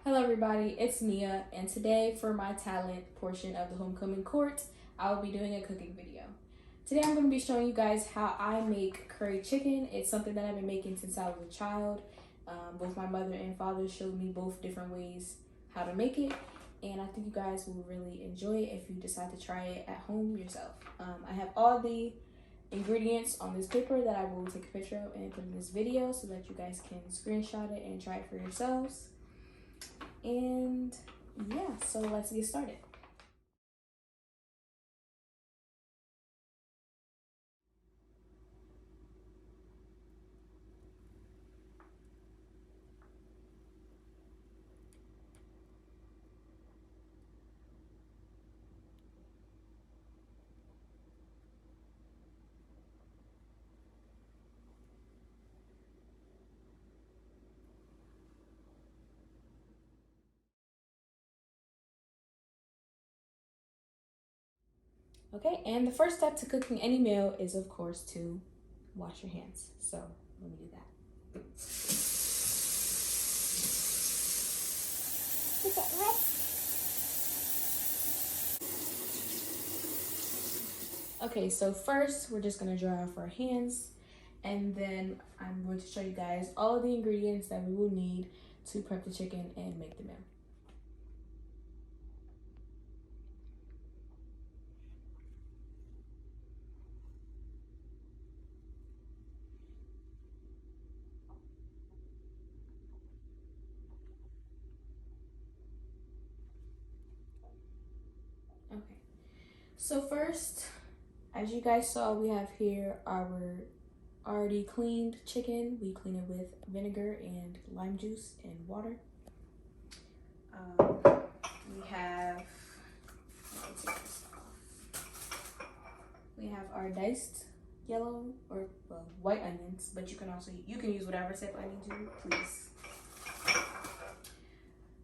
Hello everybody, it's Nia, and today for my talent portion of the homecoming court, I will be doing a cooking video. Today I'm going to be showing you guys how I make curry chicken. It's something that I've been making since I was a child. Both my mother and father showed me both different ways how to make it, and I think you guys will really enjoy it if you decide to try it at home yourself. I have all the ingredients on this paper that I will take a picture of and put in this video so that you guys can screenshot it and try it for yourselves. And yeah, so let's get started. Okay, and the first step to cooking any meal is, of course, to wash your hands. So let me do that. Okay, so first we're just gonna dry off our hands, and then I'm going to show you guys all of the ingredients that we will need to prep the chicken and make the meal. Okay, so first, as you guys saw, we have here our already cleaned chicken. We clean it with vinegar and lime juice and water. We have our diced yellow or white onions, but you can use whatever type of onions you please.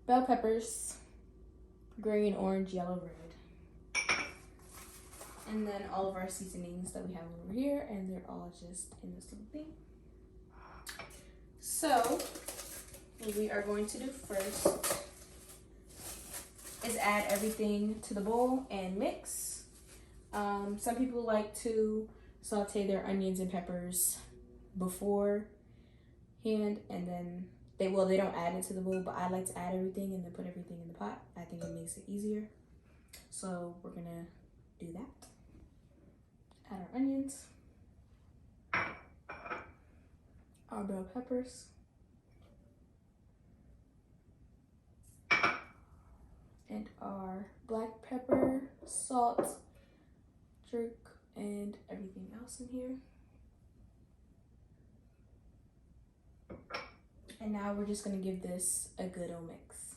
Bell peppers, green, orange, yellow, red. And then all of our seasonings that we have over here, and they're all just in this little thing. So what we are going to do first is add everything to the bowl and mix. Some people like to saute their onions and peppers beforehand, and then they don't add it to the bowl, but I like to add everything and then put everything in the pot. I think it makes it easier. So we're gonna do that. Add our onions, our bell peppers, and our black pepper, salt, jerk, and everything else in here. And now we're just gonna give this a good old mix.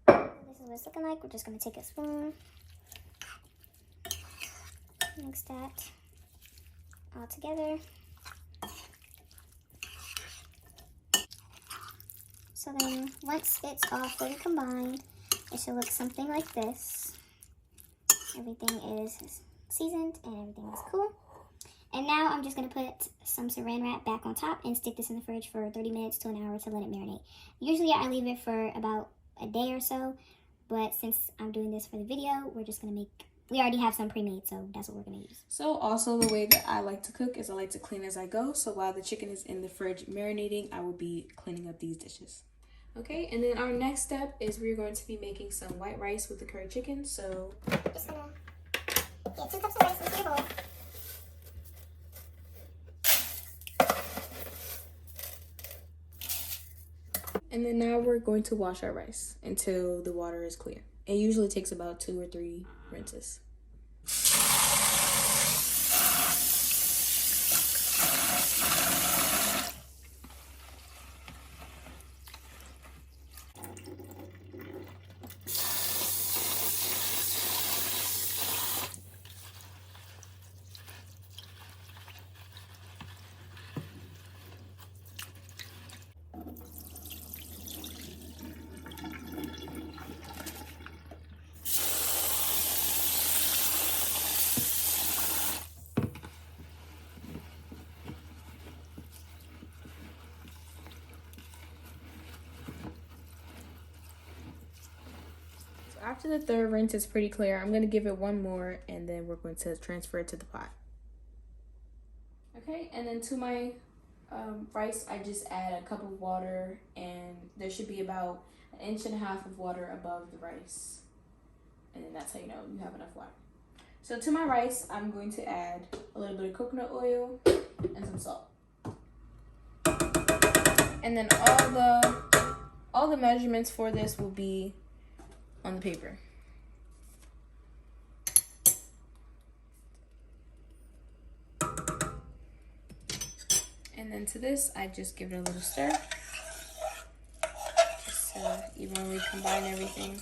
This is what it's looking like. We're just gonna take a spoon, mix that all together. So then once it's all fully combined, it should look something like this. Everything is seasoned and everything is cool. And now I'm just gonna put some saran wrap back on top and stick this in the fridge for 30 minutes to an hour to let it marinate. Usually I leave it for about a day or so, but since I'm doing this for the video, we're just gonna we already have some pre-made, so that's what we're gonna use. So also the way that I like to cook is I like to clean as I go. So while the chicken is in the fridge marinating, I will be cleaning up these dishes. Okay, and then our next step is we're going to be making some white rice with the curry chicken. So just gonna get 2 cups of rice into your bowl. And then now we're going to wash our rice until the water is clear. It usually takes about 2 or 3 rinses. After the third rinse is pretty clear, I'm going to give it one more and then we're going to transfer it to the pot. Okay, and then to my rice, I just add a cup of water, and there should be about 1.5 inches of water above the rice. And then that's how you know you have enough water. So to my rice, I'm going to add a little bit of coconut oil and some salt. And then all the measurements for this will be on the paper. And then to this, I just give it a little stir. Just to evenly combine everything.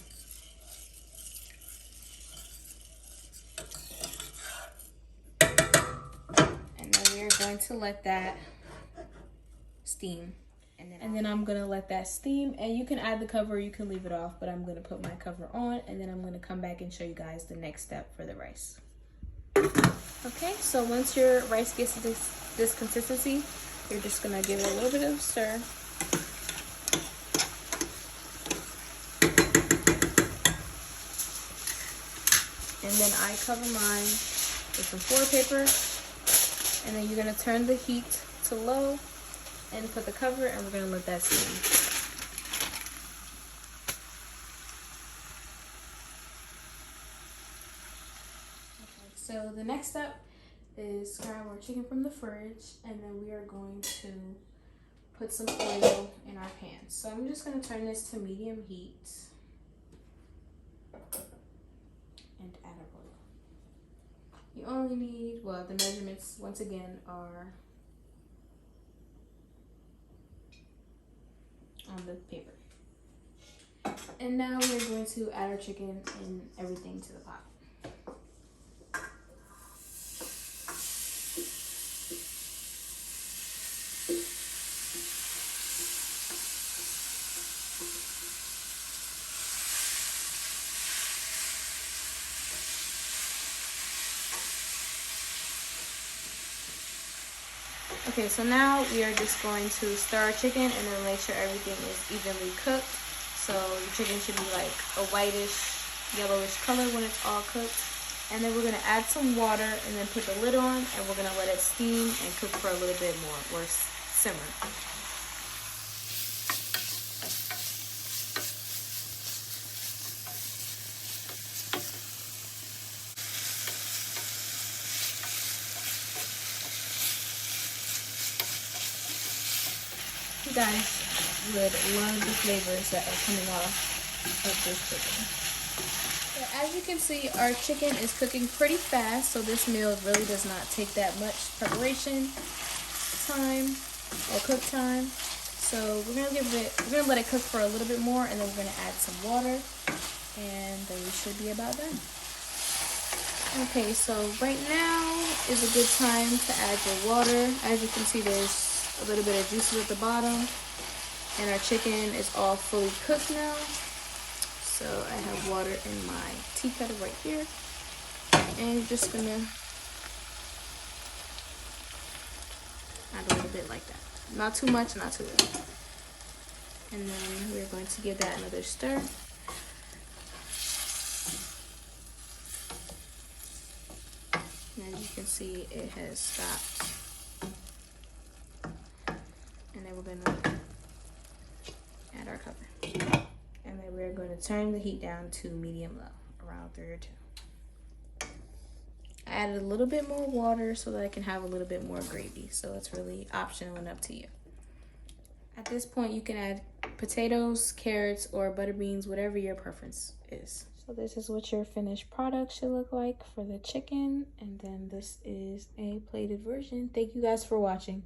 And then we are going to let that steam. And then I'm gonna let that steam, and you can add the cover or you can leave it off, but I'm gonna put my cover on, and then I'm gonna come back and show you guys the next step for the rice. Okay, so once your rice gets to this consistency, you're just gonna give it a little bit of stir. And then I cover mine with some foil paper, and then you're gonna turn the heat to low and put the cover, and we're gonna let that steam. Okay, so the next step is grab our chicken from the fridge, and then we are going to put some oil in our pan. So I'm just gonna turn this to medium heat and add our oil. You only need, well, the measurements once again are on the paper. And now we're going to add our chicken and everything to the pot. Okay, so now we are just going to stir our chicken and then make sure everything is evenly cooked. So the chicken should be like a whitish, yellowish color when it's all cooked. And then we're gonna add some water and then put the lid on, and we're gonna let it steam and cook for a little bit more, or simmer. You guys would love the flavors that are coming off of this chicken. So as you can see, our chicken is cooking pretty fast, so this meal really does not take that much preparation time or cook time. So we're gonna let it cook for a little bit more, and then we're gonna add some water, and then we should be about done. Okay, so right now is a good time to add your water. As you can see, there's a little bit of juices at the bottom, and our chicken is all fully cooked now. So I have water in my tea kettle right here, and you're just gonna add a little bit like that. Not too much, not too little. And then we're going to give that another stir. And as you can see, it has stopped. And then we're going to add our cover. And then we're going to turn the heat down to medium low, around 3 or 2. I added a little bit more water so that I can have a little bit more gravy. So it's really optional and up to you. At this point, you can add potatoes, carrots, or butter beans, whatever your preference is. So this is what your finished product should look like for the chicken. And then this is a plated version. Thank you guys for watching.